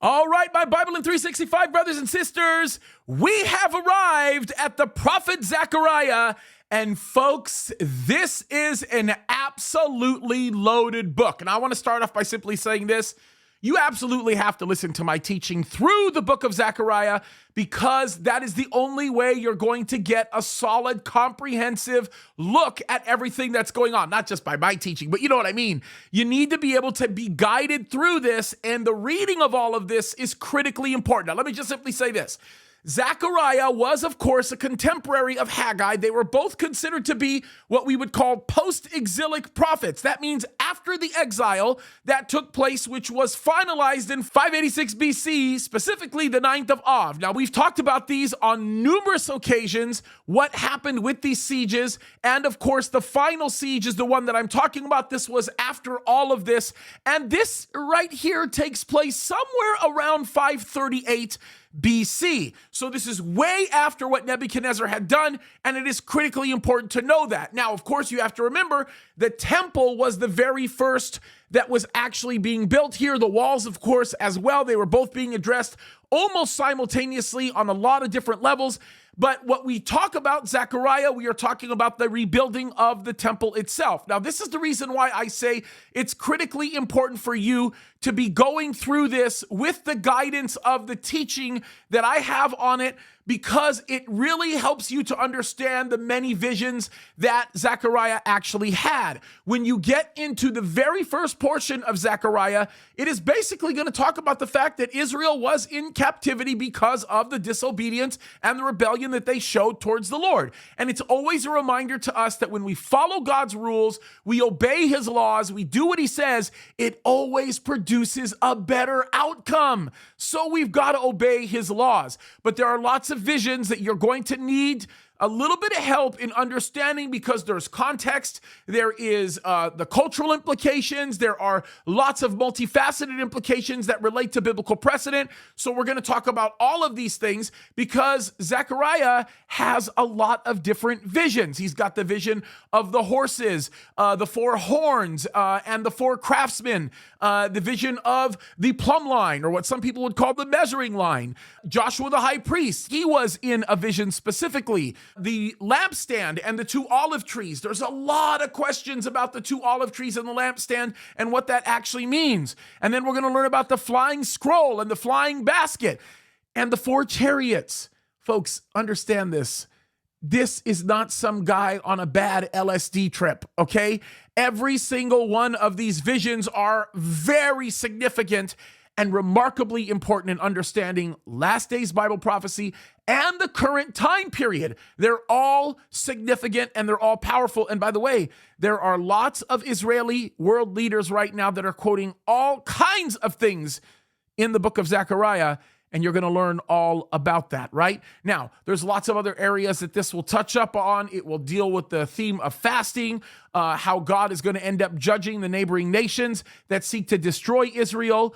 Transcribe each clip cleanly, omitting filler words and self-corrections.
All right, my BIBLEin365 brothers and sisters, we have arrived at the prophet Zechariah. And folks, this is an absolutely loaded book. And I want to start off by simply saying this. You absolutely have to listen to my teaching through the book of Zechariah, because that is the only way you're going to get a solid, comprehensive look at everything that's going on. Not just by my teaching, but you know what I mean. You need to be able to be guided through this, and the reading of all of this is critically important. Now, let me just simply say this. Zechariah was, of course, a contemporary of Haggai. They were both considered to be what we would call post-exilic prophets. That means after the exile that took place, which was finalized in 586 BC, specifically the 9th of Av. Now, we've talked about these on numerous occasions, what happened with these sieges, and of course, the final siege is the one that I'm talking about. This was after all of this, and this right here takes place somewhere around 538 BC. So this is way after what Nebuchadnezzar had done, and it is critically important to know that. Now, of course, you have to remember the temple was the very first that was actually being built here. The walls, of course, as well. They were both being addressed almost simultaneously on a lot of different levels. But what we talk about Zechariah, we are talking about the rebuilding of the temple itself. Now, this is the reason why I say it's critically important for you to be going through this with the guidance of the teaching that I have on it, because it really helps you to understand the many visions that Zechariah actually had. When you get into the very first portion of Zechariah, it is basically going to talk about the fact that Israel was in captivity because of the disobedience and the rebellion that they showed towards the Lord. And it's always a reminder to us that when we follow God's rules, we obey his laws, we do what he says, it always produces a better outcome. So we've got to obey his laws. But there are lots of visions that you're going to need a little bit of help in understanding, because there's context, there is the cultural implications, there are lots of multifaceted implications that relate to biblical precedent. So we're going to talk about all of these things, because Zechariah has a lot of different visions. He's got the vision of the horses, the four horns, and the four craftsmen, the vision of the plumb line, or what some people would call the measuring line. Joshua the high priest, he was in a vision specifically. The lampstand and the two olive trees. There's a lot of questions about the two olive trees and the lampstand and what that actually means. And then we're going to learn about the flying scroll and the flying basket and the four chariots. Folks, understand this. This is not some guy on a bad LSD trip, okay? Every single one of these visions are very significant and remarkably important in understanding last days Bible prophecy and the current time period. They're all significant and they're all powerful. And by the way, there are lots of Israeli world leaders right now that are quoting all kinds of things in the book of Zechariah, and you're going to learn all about that, right? Now, there's lots of other areas that this will touch up on. It will deal with the theme of fasting, how God is going to end up judging the neighboring nations that seek to destroy Israel.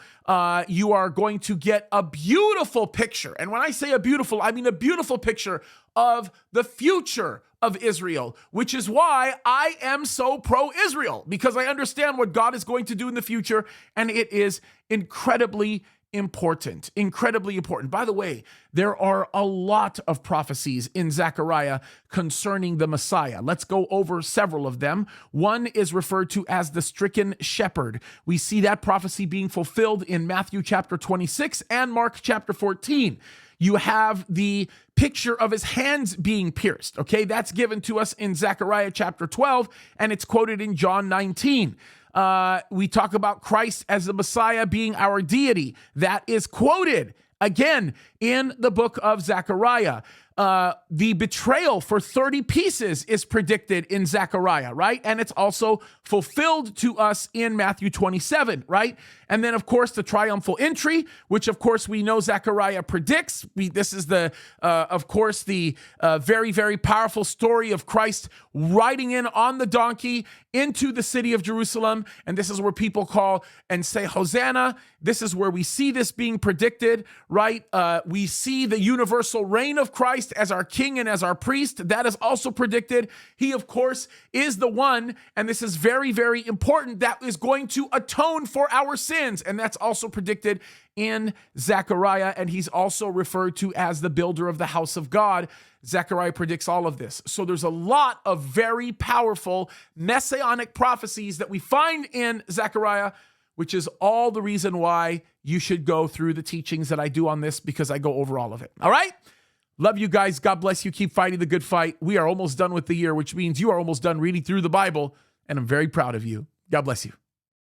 You are going to get a beautiful picture. And when I say a beautiful, I mean a beautiful picture of the future of Israel, which is why I am so pro-Israel, because I understand what God is going to do in the future, and it is incredibly important. By the way, there are a lot of prophecies in Zechariah concerning the Messiah. Let's go over several of them. One is referred to as the stricken shepherd. We see that prophecy being fulfilled in Matthew chapter 26 and Mark chapter 14. You have the picture of his hands being pierced. Okay, that's given to us in Zechariah chapter 12, and it's quoted in John 19. We talk about Christ as the Messiah being our deity. That is quoted again in the book of Zechariah. The betrayal for 30 pieces is predicted in Zechariah, right? And it's also fulfilled to us in Matthew 27, right? And then, of course, the triumphal entry, which, of course, we know Zechariah predicts. This is of course, the very, very powerful story of Christ riding in on the donkey into the city of Jerusalem. And this is where people call and say, Hosanna. This is where we see this being predicted, right? We see the universal reign of Christ as our king and as our priest. That is also predicted. He, of course, is the one, and this is very, very important, that is going to atone for our sins. And that's also predicted in Zechariah, and he's also referred to as the builder of the house of God. Zechariah predicts all of this. So there's a lot of very powerful messianic prophecies that we find in Zechariah, which is all the reason why you should go through the teachings that I do on this, because I go over all of it. All right? Love you guys. God bless you. Keep fighting the good fight. We are almost done with the year, which means you are almost done reading through the Bible, and I'm very proud of you. God bless you.